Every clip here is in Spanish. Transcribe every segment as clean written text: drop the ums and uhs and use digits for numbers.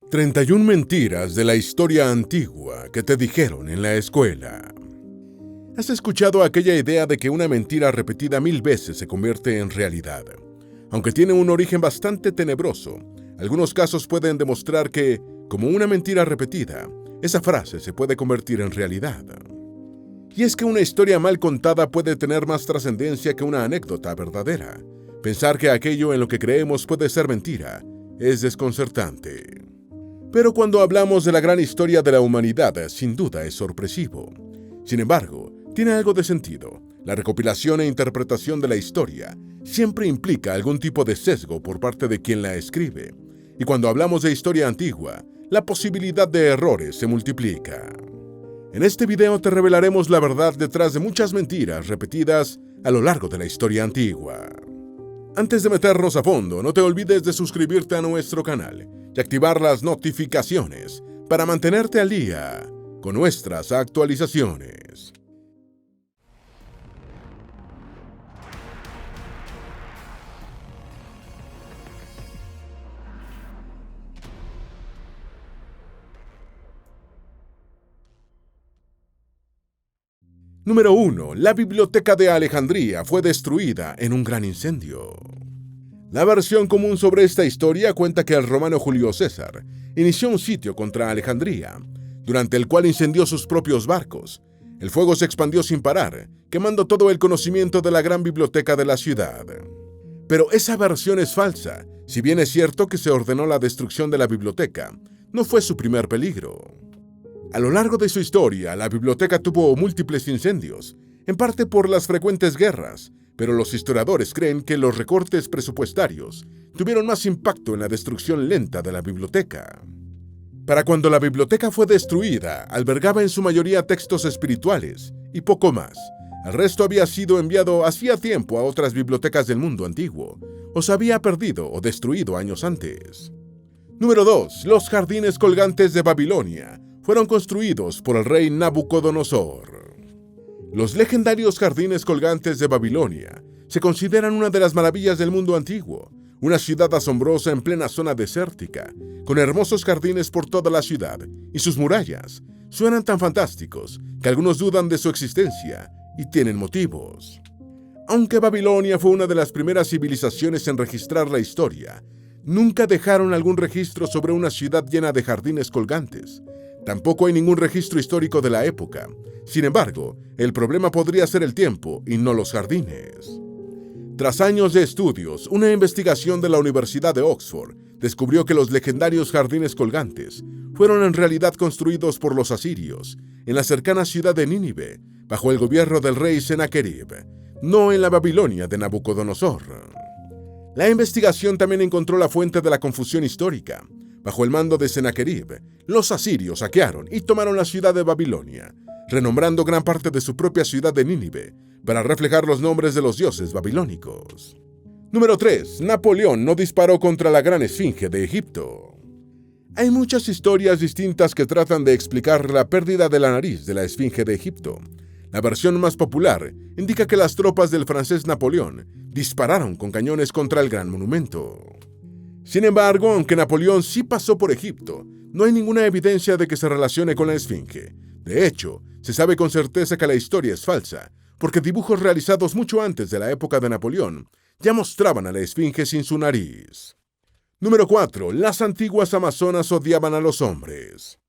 31 mentiras de la historia antigua que te dijeron en la escuela. ¿Has escuchado aquella idea de que una mentira repetida 1000 veces se convierte en realidad? Aunque tiene un origen bastante tenebroso, algunos casos pueden demostrar que, como una mentira repetida, esa frase se puede convertir en realidad. Y es que una historia mal contada puede tener más trascendencia que una anécdota verdadera. Pensar que aquello en lo que creemos puede ser mentira es desconcertante. Pero cuando hablamos de la gran historia de la humanidad, sin duda es sorpresivo. Sin embargo, tiene algo de sentido. La recopilación e interpretación de la historia siempre implica algún tipo de sesgo por parte de quien la escribe. Y cuando hablamos de historia antigua, la posibilidad de errores se multiplica. En este video te revelaremos la verdad detrás de muchas mentiras repetidas a lo largo de la historia antigua. Antes de meternos a fondo, no te olvides de suscribirte a nuestro canal y activar las notificaciones para mantenerte al día con nuestras actualizaciones. Número 1. La Biblioteca de Alejandría fue destruida en un gran incendio. La versión común sobre esta historia cuenta que el romano Julio César inició un sitio contra Alejandría, durante el cual incendió sus propios barcos. El fuego se expandió sin parar, quemando todo el conocimiento de la gran biblioteca de la ciudad. Pero esa versión es falsa. Si bien es cierto que se ordenó la destrucción de la biblioteca, no fue su primer peligro. A lo largo de su historia, la biblioteca tuvo múltiples incendios, en parte por las frecuentes guerras, pero los historiadores creen que los recortes presupuestarios tuvieron más impacto en la destrucción lenta de la biblioteca. Para cuando la biblioteca fue destruida, albergaba en su mayoría textos espirituales y poco más. El resto había sido enviado hacía tiempo a otras bibliotecas del mundo antiguo, o se había perdido o destruido años antes. Número 2. Los jardines colgantes de Babilonia fueron construidos por el rey Nabucodonosor. Los legendarios jardines colgantes de Babilonia se consideran una de las maravillas del mundo antiguo, una ciudad asombrosa en plena zona desértica, con hermosos jardines por toda la ciudad, y sus murallas suenan tan fantásticos que algunos dudan de su existencia y tienen motivos. Aunque Babilonia fue una de las primeras civilizaciones en registrar la historia, nunca dejaron algún registro sobre una ciudad llena de jardines colgantes. Tampoco hay ningún registro histórico de la época. Sin embargo, el problema podría ser el tiempo y no los jardines. Tras años de estudios, una investigación de la Universidad de Oxford descubrió que los legendarios jardines colgantes fueron en realidad construidos por los asirios en la cercana ciudad de Nínive, bajo el gobierno del rey Sennacherib, no en la Babilonia de Nabucodonosor. La investigación también encontró la fuente de la confusión histórica. Bajo el mando de Sennacherib, los asirios saquearon y tomaron la ciudad de Babilonia, renombrando gran parte de su propia ciudad de Nínive para reflejar los nombres de los dioses babilónicos. Número 3. Napoleón no disparó contra la gran esfinge de Egipto. Hay muchas historias distintas que tratan de explicar la pérdida de la nariz de la esfinge de Egipto. La versión más popular indica que las tropas del francés Napoleón dispararon con cañones contra el gran monumento. Sin embargo, aunque Napoleón sí pasó por Egipto, no hay ninguna evidencia de que se relacione con la esfinge. De hecho, se sabe con certeza que la historia es falsa, porque dibujos realizados mucho antes de la época de Napoleón ya mostraban a la esfinge sin su nariz. Número 4. Las antiguas amazonas odiaban a los hombres.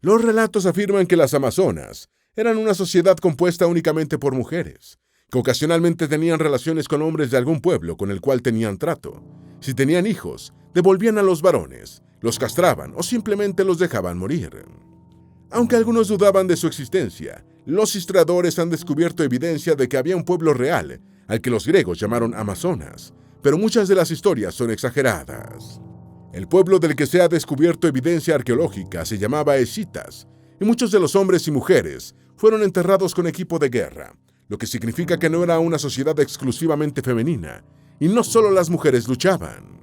Los relatos afirman que las amazonas eran una sociedad compuesta únicamente por mujeres, que ocasionalmente tenían relaciones con hombres de algún pueblo con el cual tenían trato. Si tenían hijos, devolvían a los varones, los castraban o simplemente los dejaban morir. Aunque algunos dudaban de su existencia, los historiadores han descubierto evidencia de que había un pueblo real, al que los griegos llamaron Amazonas, pero muchas de las historias son exageradas. El pueblo del que se ha descubierto evidencia arqueológica se llamaba Escitas, y muchos de los hombres y mujeres fueron enterrados con equipo de guerra, lo que significa que no era una sociedad exclusivamente femenina, y no solo las mujeres luchaban.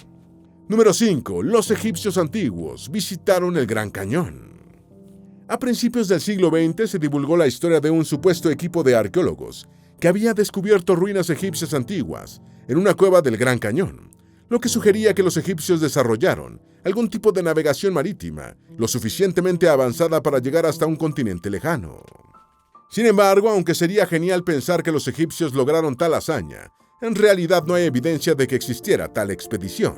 Número 5. Los egipcios antiguos visitaron el Gran Cañón. A principios del siglo XX se divulgó la historia de un supuesto equipo de arqueólogos que había descubierto ruinas egipcias antiguas en una cueva del Gran Cañón. lo que sugería que los egipcios desarrollaron algún tipo de navegación marítima lo suficientemente avanzada para llegar hasta un continente lejano. Sin embargo, aunque sería genial pensar que los egipcios lograron tal hazaña, en realidad no hay evidencia de que existiera tal expedición.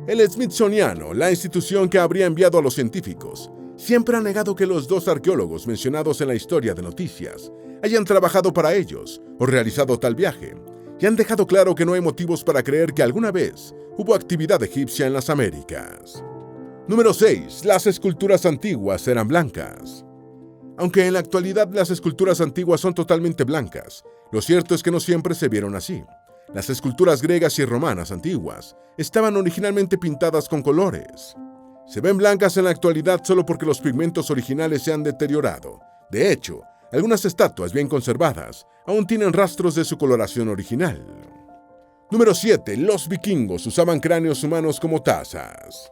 El Smithsoniano, la institución que habría enviado a los científicos, siempre ha negado que los dos arqueólogos mencionados en la historia de noticias hayan trabajado para ellos o realizado tal viaje, y han dejado claro que no hay motivos para creer que alguna vez hubo actividad egipcia en las Américas. Número 6. Las esculturas antiguas eran blancas. Aunque en la actualidad las esculturas antiguas son totalmente blancas, lo cierto es que no siempre se vieron así. Las esculturas griegas y romanas antiguas estaban originalmente pintadas con colores. Se ven blancas en la actualidad solo porque los pigmentos originales se han deteriorado. De hecho, algunas estatuas bien conservadas aún tienen rastros de su coloración original. Número 7. Los vikingos usaban cráneos humanos como tazas.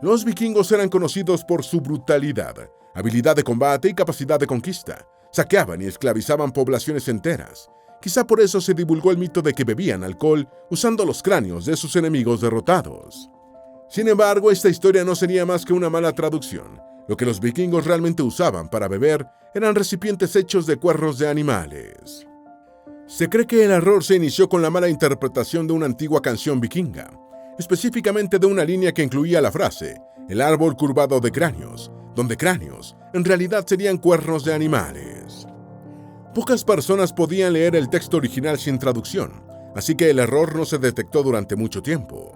Los vikingos eran conocidos por su brutalidad, habilidad de combate y capacidad de conquista. Saqueaban y esclavizaban poblaciones enteras. Quizá por eso se divulgó el mito de que bebían alcohol usando los cráneos de sus enemigos derrotados. Sin embargo, esta historia no sería más que una mala traducción. Lo que los vikingos realmente usaban para beber eran recipientes hechos de cuernos de animales. Se cree que el error se inició con la mala interpretación de una antigua canción vikinga, específicamente de una línea que incluía la frase «el árbol curvado de cráneos», donde cráneos en realidad serían cuernos de animales. Pocas personas podían leer el texto original sin traducción, así que el error no se detectó durante mucho tiempo.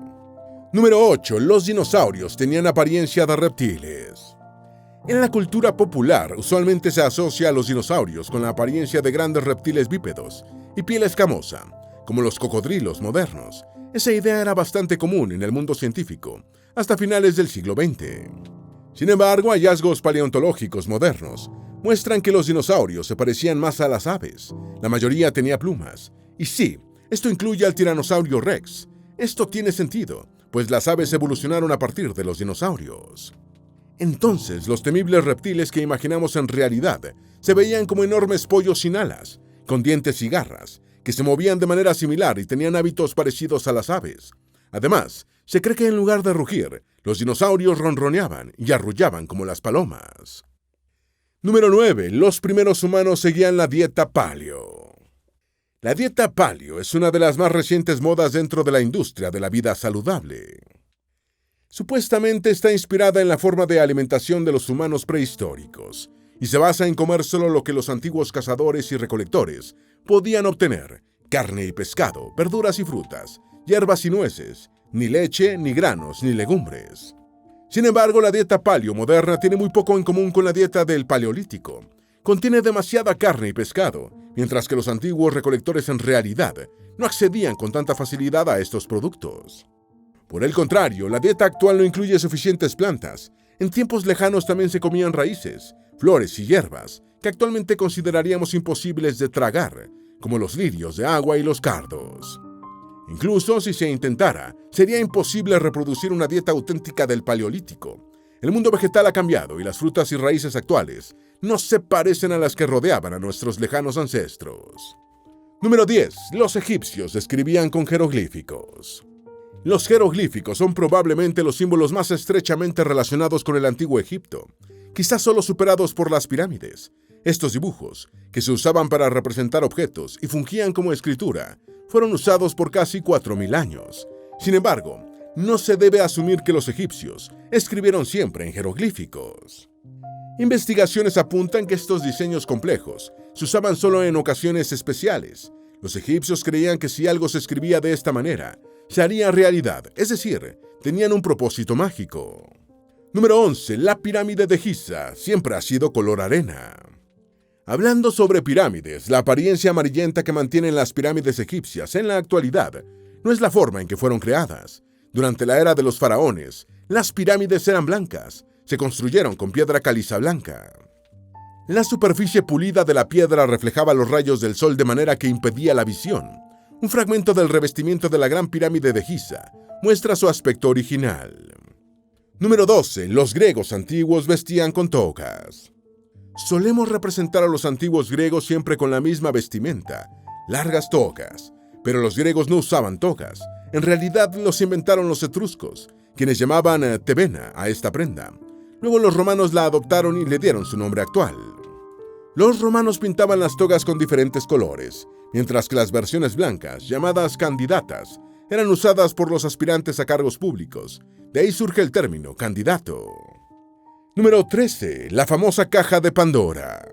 Número 8. Los dinosaurios tenían apariencia de reptiles. En la cultura popular, usualmente se asocia a los dinosaurios con la apariencia de grandes reptiles bípedos y piel escamosa, como los cocodrilos modernos. Esa idea era bastante común en el mundo científico, hasta finales del siglo XX. Sin embargo, hallazgos paleontológicos modernos muestran que los dinosaurios se parecían más a las aves. La mayoría tenía plumas. Y sí, esto incluye al tiranosaurio Rex. Esto tiene sentido, pues las aves evolucionaron a partir de los dinosaurios. Entonces, los temibles reptiles que imaginamos en realidad se veían como enormes pollos sin alas, con dientes y garras, que se movían de manera similar y tenían hábitos parecidos a las aves. Además, se cree que en lugar de rugir, los dinosaurios ronroneaban y arrullaban como las palomas. Número 9. Los primeros humanos seguían la dieta paleo. La dieta paleo es una de las más recientes modas dentro de la industria de la vida saludable. Supuestamente está inspirada en la forma de alimentación de los humanos prehistóricos y se basa en comer solo lo que los antiguos cazadores y recolectores podían obtener: carne y pescado, verduras y frutas, hierbas y nueces, ni leche, ni granos, ni legumbres. Sin embargo, la dieta paleo moderna tiene muy poco en común con la dieta del Paleolítico. Contiene demasiada carne y pescado, mientras que los antiguos recolectores en realidad no accedían con tanta facilidad a estos productos. Por el contrario, la dieta actual no incluye suficientes plantas. En tiempos lejanos también se comían raíces, flores y hierbas que actualmente consideraríamos imposibles de tragar, como los lirios de agua y los cardos. Incluso si se intentara, sería imposible reproducir una dieta auténtica del Paleolítico. El mundo vegetal ha cambiado y las frutas y raíces actuales no se parecen a las que rodeaban a nuestros lejanos ancestros. Número 10. Los egipcios escribían con jeroglíficos. Los jeroglíficos son probablemente los símbolos más estrechamente relacionados con el antiguo Egipto, quizás solo superados por las pirámides. Estos dibujos, que se usaban para representar objetos y fungían como escritura, fueron usados por casi 4000 años. Sin embargo, no se debe asumir que los egipcios escribieron siempre en jeroglíficos. Investigaciones apuntan que estos diseños complejos se usaban solo en ocasiones especiales. Los egipcios creían que si algo se escribía de esta manera, se haría realidad, es decir, tenían un propósito mágico. Número 11. La pirámide de Giza siempre ha sido color arena. Hablando sobre pirámides, la apariencia amarillenta que mantienen las pirámides egipcias en la actualidad no es la forma en que fueron creadas. Durante la era de los faraones, las pirámides eran blancas, se construyeron con piedra caliza blanca. La superficie pulida de la piedra reflejaba los rayos del sol de manera que impedía la visión. Un fragmento del revestimiento de la Gran Pirámide de Giza muestra su aspecto original. Número 12. Los griegos antiguos vestían con togas. Solemos representar a los antiguos griegos siempre con la misma vestimenta, largas togas. pero los griegos no usaban togas. En realidad los inventaron los etruscos, quienes llamaban tebena a esta prenda. Luego los romanos la adoptaron y le dieron su nombre actual. Los romanos pintaban las togas con diferentes colores, mientras que las versiones blancas, llamadas candidatas, eran usadas por los aspirantes a cargos públicos. De ahí surge el término candidato. Número 13. La famosa caja de Pandora.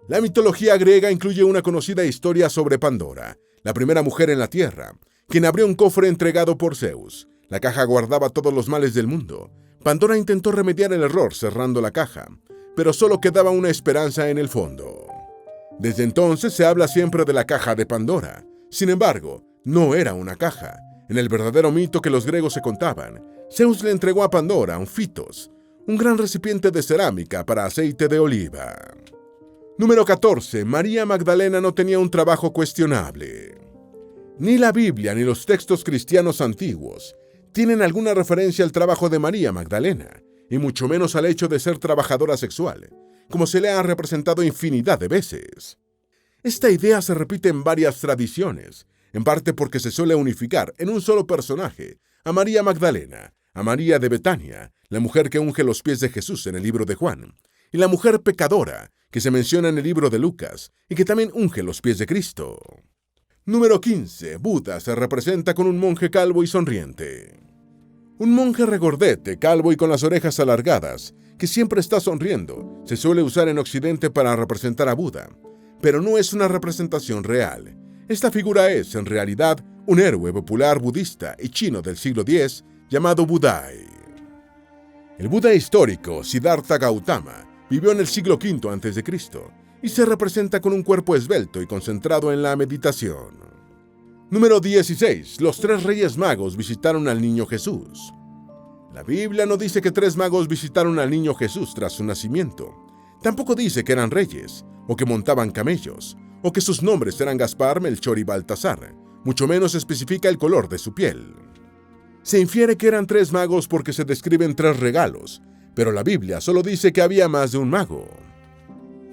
La mitología griega incluye una conocida historia sobre Pandora, la primera mujer en la tierra, quien abrió un cofre entregado por Zeus. La caja guardaba todos los males del mundo. Pandora intentó remediar el error cerrando la caja, pero solo quedaba una esperanza en el fondo. Desde entonces se habla siempre de la caja de Pandora. Sin embargo, no era una caja. En el verdadero mito que los griegos se contaban, Zeus le entregó a Pandora un fitos, un gran recipiente de cerámica para aceite de oliva. Número 14. María Magdalena no tenía un trabajo cuestionable. Ni la Biblia ni los textos cristianos antiguos tienen alguna referencia al trabajo de María Magdalena, y mucho menos al hecho de ser trabajadora sexual, como se le ha representado infinidad de veces. Esta idea se repite en varias tradiciones, en parte porque se suele unificar en un solo personaje a María Magdalena, a María de Betania, la mujer que unge los pies de Jesús en el libro de Juan, y la mujer pecadora, que se menciona en el libro de Lucas, y que también unge los pies de Cristo. Número 15. Buda se representa con un monje calvo y sonriente. Un monje regordete, calvo y con las orejas alargadas, que siempre está sonriendo, se suele usar en Occidente para representar a Buda, pero no es una representación real. Esta figura es, en realidad, un héroe popular budista y chino del siglo X llamado Budai. El Buda histórico, Siddhartha Gautama, vivió en el siglo V a.C. y se representa con un cuerpo esbelto y concentrado en la meditación. Número 16. Los 3 reyes magos visitaron al niño Jesús. La Biblia no dice que 3 magos visitaron al niño Jesús tras su nacimiento. Tampoco dice que eran reyes, o que montaban camellos, o que sus nombres eran Gaspar, Melchor y Baltasar. Mucho menos especifica el color de su piel. Se infiere que eran 3 magos porque se describen 3 regalos, pero la Biblia solo dice que había más de un mago.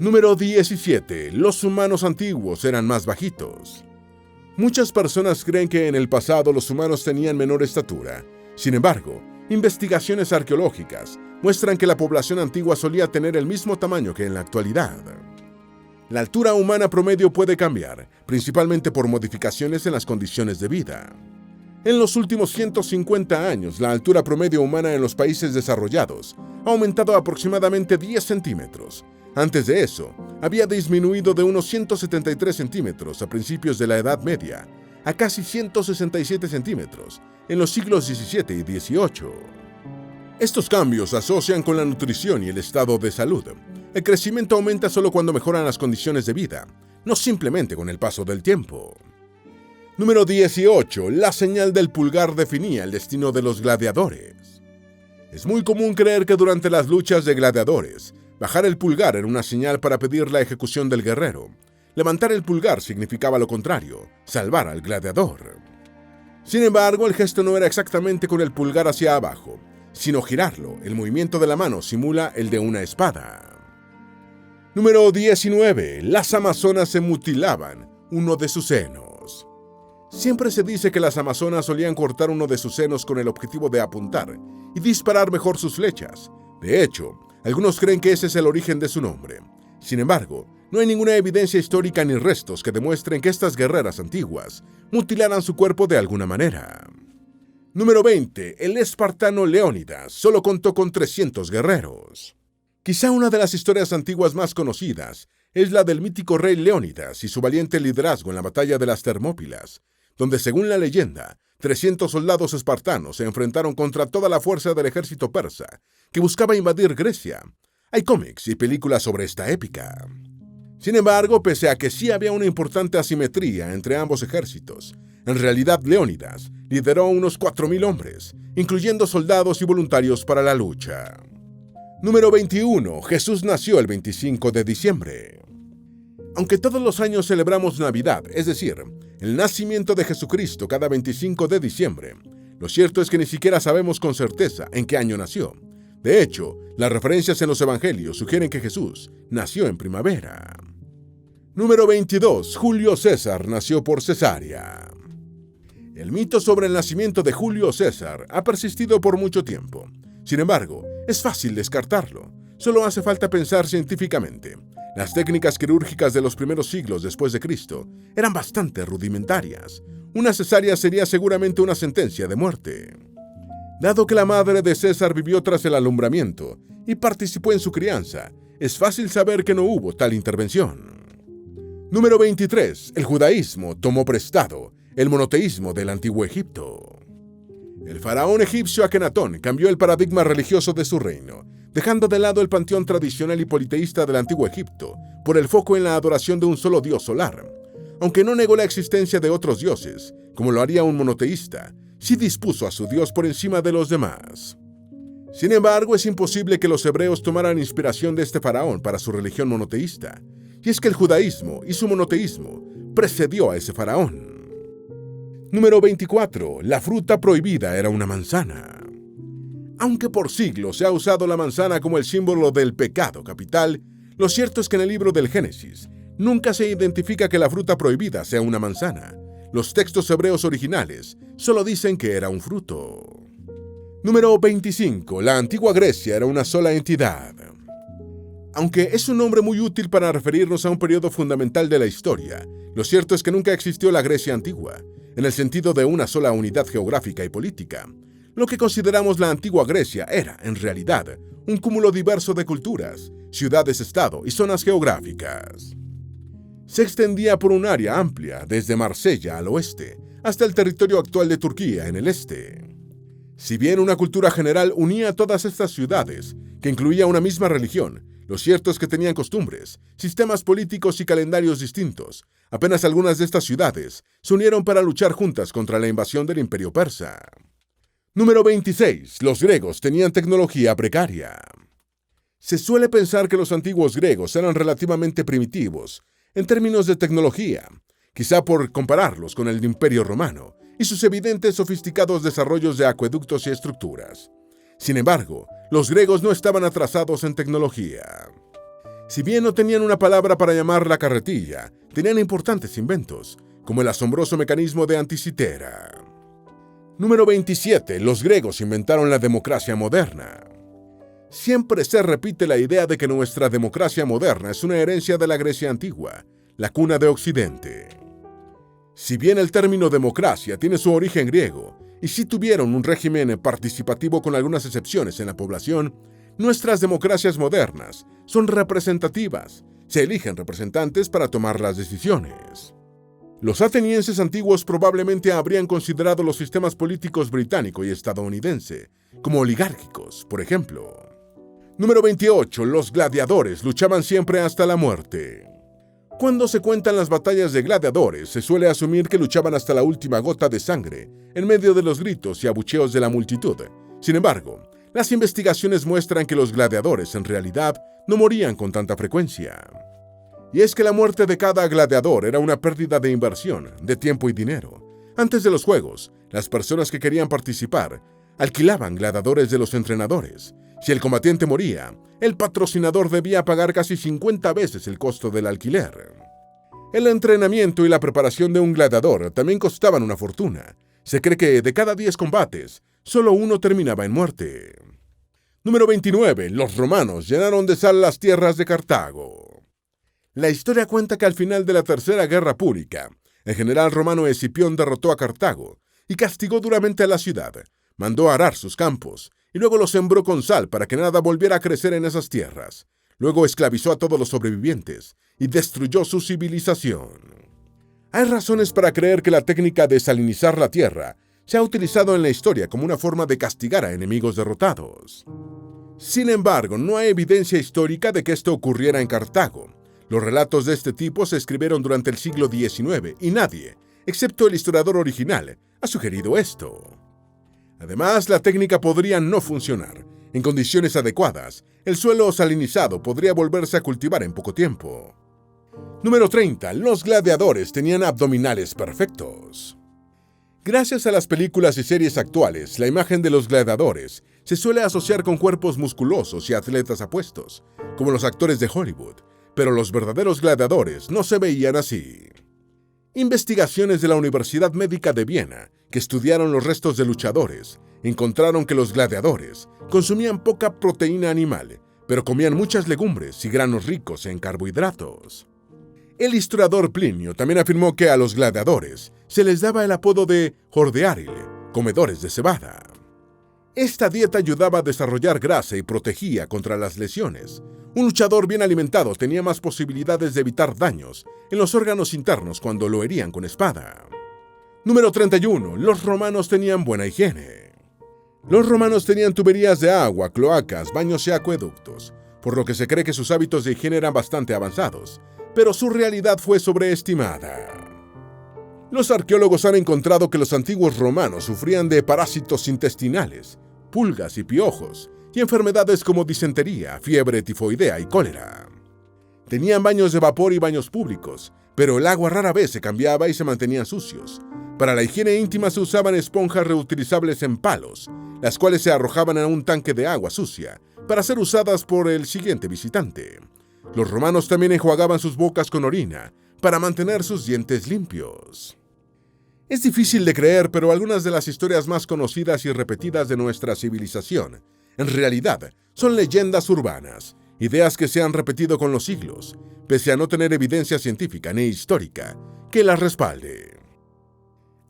Número 17. Los humanos antiguos eran más bajitos. Muchas personas creen que en el pasado los humanos tenían menor estatura. Sin embargo, investigaciones arqueológicas muestran que la población antigua solía tener el mismo tamaño que en la actualidad. La altura humana promedio puede cambiar, principalmente por modificaciones en las condiciones de vida. En los últimos 150 años, la altura promedio humana en los países desarrollados ha aumentado aproximadamente 10 centímetros. Antes de eso, había disminuido de unos 173 centímetros a principios de la Edad Media a casi 167 centímetros en los siglos XVII y XVIII. Estos cambios se asocian con la nutrición y el estado de salud. El crecimiento aumenta solo cuando mejoran las condiciones de vida, no simplemente con el paso del tiempo. Número 18. La señal del pulgar definía el destino de los gladiadores. Es muy común creer que durante las luchas de gladiadores, bajar el pulgar era una señal para pedir la ejecución del guerrero. Levantar el pulgar significaba lo contrario, salvar al gladiador. Sin embargo, el gesto no era exactamente con el pulgar hacia abajo, sino girarlo. El movimiento de la mano simula el de una espada. Número 19. Las amazonas se mutilaban uno de sus senos. Siempre se dice que las amazonas solían cortar uno de sus senos con el objetivo de apuntar y disparar mejor sus flechas. De hecho, algunos creen que ese es el origen de su nombre. Sin embargo, no hay ninguna evidencia histórica ni restos que demuestren que estas guerreras antiguas mutilaran su cuerpo de alguna manera. Número 20. El espartano Leónidas solo contó con 300 guerreros. Quizá una de las historias antiguas más conocidas es la del mítico rey Leónidas y su valiente liderazgo en la batalla de las Termópilas, donde, según la leyenda, 300 soldados espartanos se enfrentaron contra toda la fuerza del ejército persa, que buscaba invadir Grecia. Hay cómics y películas sobre esta épica. Sin embargo, pese a que sí había una importante asimetría entre ambos ejércitos, en realidad Leónidas lideró unos 4.000 hombres, incluyendo soldados y voluntarios para la lucha. Número 21. Jesús nació el 25 de diciembre. Aunque todos los años celebramos Navidad, es decir, el nacimiento de Jesucristo cada 25 de diciembre, lo cierto es que ni siquiera sabemos con certeza en qué año nació. De hecho, las referencias en los evangelios sugieren que Jesús nació en primavera. Número 22. Julio César nació por cesárea. El mito sobre el nacimiento de Julio César ha persistido por mucho tiempo. Sin embargo, es fácil descartarlo. Solo hace falta pensar científicamente. Las técnicas quirúrgicas de los primeros siglos después de Cristo eran bastante rudimentarias. Una cesárea sería seguramente una sentencia de muerte. Dado que la madre de César vivió tras el alumbramiento y participó en su crianza, es fácil saber que no hubo tal intervención. Número 23. El judaísmo tomó prestado el monoteísmo del antiguo Egipto. El faraón egipcio Akenatón cambió el paradigma religioso de su reino, dejando de lado el panteón tradicional y politeísta del antiguo Egipto por el foco en la adoración de un solo dios solar. Aunque no negó la existencia de otros dioses, como lo haría un monoteísta, sí dispuso a su dios por encima de los demás. Sin embargo, es imposible que los hebreos tomaran inspiración de este faraón para su religión monoteísta, y es que el judaísmo y su monoteísmo precedió a ese faraón. Número 24. La fruta prohibida era una manzana. Aunque por siglos se ha usado la manzana como el símbolo del pecado capital, lo cierto es que en el libro del Génesis nunca se identifica que la fruta prohibida sea una manzana. Los textos hebreos originales solo dicen que era un fruto. Número 25. La antigua Grecia era una sola entidad. Aunque es un nombre muy útil para referirnos a un periodo fundamental de la historia, lo cierto es que nunca existió la Grecia antigua, en el sentido de una sola unidad geográfica y política. Lo que consideramos la antigua Grecia era, en realidad, un cúmulo diverso de culturas, ciudades-estado y zonas geográficas. Se extendía por un área amplia, desde Marsella al oeste, hasta el territorio actual de Turquía en el este. Si bien una cultura general unía a todas estas ciudades, que incluía una misma religión, lo cierto es que tenían costumbres, sistemas políticos y calendarios distintos. Apenas algunas de estas ciudades se unieron para luchar juntas contra la invasión del Imperio Persa. Número 26. Los griegos tenían tecnología precaria. Se suele pensar que los antiguos griegos eran relativamente primitivos en términos de tecnología, quizá por compararlos con el Imperio Romano y sus evidentes sofisticados desarrollos de acueductos y estructuras. Sin embargo, los griegos no estaban atrasados en tecnología. Si bien no tenían una palabra para llamar la carretilla, tenían importantes inventos, como el asombroso mecanismo de anticitera. Número 27. Los griegos inventaron la democracia moderna. Siempre se repite la idea de que nuestra democracia moderna es una herencia de la Grecia antigua, la cuna de Occidente. Si bien el término democracia tiene su origen griego, y sí tuvieron un régimen participativo con algunas excepciones en la población, nuestras democracias modernas son representativas. Se eligen representantes para tomar las decisiones. Los atenienses antiguos probablemente habrían considerado los sistemas políticos británico y estadounidense como oligárquicos, por ejemplo. Número 28. Los gladiadores luchaban siempre hasta la muerte. Cuando se cuentan las batallas de gladiadores, se suele asumir que luchaban hasta la última gota de sangre, en medio de los gritos y abucheos de la multitud. Sin embargo, las investigaciones muestran que los gladiadores en realidad no morían con tanta frecuencia. Y es que la muerte de cada gladiador era una pérdida de inversión, de tiempo y dinero. Antes de los juegos, las personas que querían participar alquilaban gladiadores de los entrenadores. Si el combatiente moría, el patrocinador debía pagar casi 50 veces el costo del alquiler. El entrenamiento y la preparación de un gladiador también costaban una fortuna. Se cree que de cada 10 combates, solo uno terminaba en muerte. Número 29. Los romanos llenaron de sal las tierras de Cartago. La historia cuenta que al final de la Tercera Guerra Púnica, el general romano Escipión derrotó a Cartago y castigó duramente a la ciudad. Mandó arar sus campos y luego los sembró con sal para que nada volviera a crecer en esas tierras. Luego esclavizó a todos los sobrevivientes y destruyó su civilización. Hay razones para creer que la técnica de salinizar la tierra se ha utilizado en la historia como una forma de castigar a enemigos derrotados. Sin embargo, no hay evidencia histórica de que esto ocurriera en Cartago. Los relatos de este tipo se escribieron durante el siglo XIX y nadie, excepto el historiador original, ha sugerido esto. Además, la técnica podría no funcionar. En condiciones adecuadas, el suelo salinizado podría volverse a cultivar en poco tiempo. Número 30. Los gladiadores tenían abdominales perfectos. Gracias a las películas y series actuales, la imagen de los gladiadores se suele asociar con cuerpos musculosos y atletas apuestos, como los actores de Hollywood. pero los verdaderos gladiadores no se veían así. Investigaciones de la Universidad Médica de Viena, que estudiaron los restos de luchadores, encontraron que los gladiadores consumían poca proteína animal, pero comían muchas legumbres y granos ricos en carbohidratos. El historiador Plinio también afirmó que a los gladiadores se les daba el apodo de hordearile, comedores de cebada. Esta dieta ayudaba a desarrollar grasa y protegía contra las lesiones. Un luchador bien alimentado tenía más posibilidades de evitar daños en los órganos internos cuando lo herían con espada. Número 31. Los romanos tenían buena higiene. Los romanos tenían tuberías de agua, cloacas, baños y acueductos, por lo que se cree que sus hábitos de higiene eran bastante avanzados, pero su realidad fue sobreestimada. Los arqueólogos han encontrado que los antiguos romanos sufrían de parásitos intestinales, pulgas y piojos, y enfermedades como disentería, fiebre tifoidea y cólera. Tenían baños de vapor y baños públicos, pero el agua rara vez se cambiaba y se mantenían sucios. Para la higiene íntima se usaban esponjas reutilizables en palos, las cuales se arrojaban a un tanque de agua sucia para ser usadas por el siguiente visitante. Los romanos también enjuagaban sus bocas con orina para mantener sus dientes limpios. Es difícil de creer, pero algunas de las historias más conocidas y repetidas de nuestra civilización, en realidad, son leyendas urbanas, ideas que se han repetido con los siglos, pese a no tener evidencia científica ni histórica que las respalde.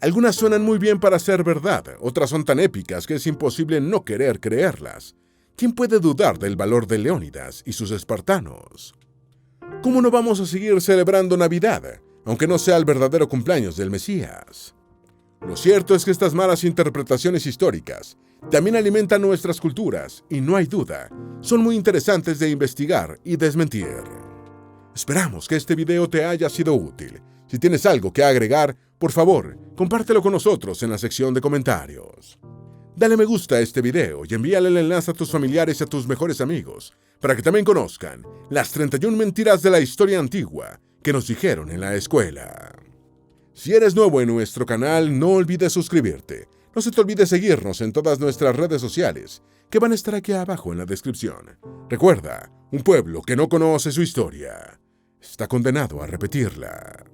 Algunas suenan muy bien para ser verdad, otras son tan épicas que es imposible no querer creerlas. ¿Quién puede dudar del valor de Leónidas y sus espartanos? ¿Cómo no vamos a seguir celebrando Navidad, aunque no sea el verdadero cumpleaños del Mesías? Lo cierto es que estas malas interpretaciones históricas también alimentan nuestras culturas y, no hay duda, son muy interesantes de investigar y desmentir. Esperamos que este video te haya sido útil. Si tienes algo que agregar, por favor, compártelo con nosotros en la sección de comentarios. Dale me gusta a este video y envíale el enlace a tus familiares y a tus mejores amigos para que también conozcan las 31 mentiras de la historia antigua que nos dijeron en la escuela. Si eres nuevo en nuestro canal, no olvides suscribirte. No se te olvide seguirnos en todas nuestras redes sociales, que van a estar aquí abajo en la descripción. Recuerda, un pueblo que no conoce su historia está condenado a repetirla.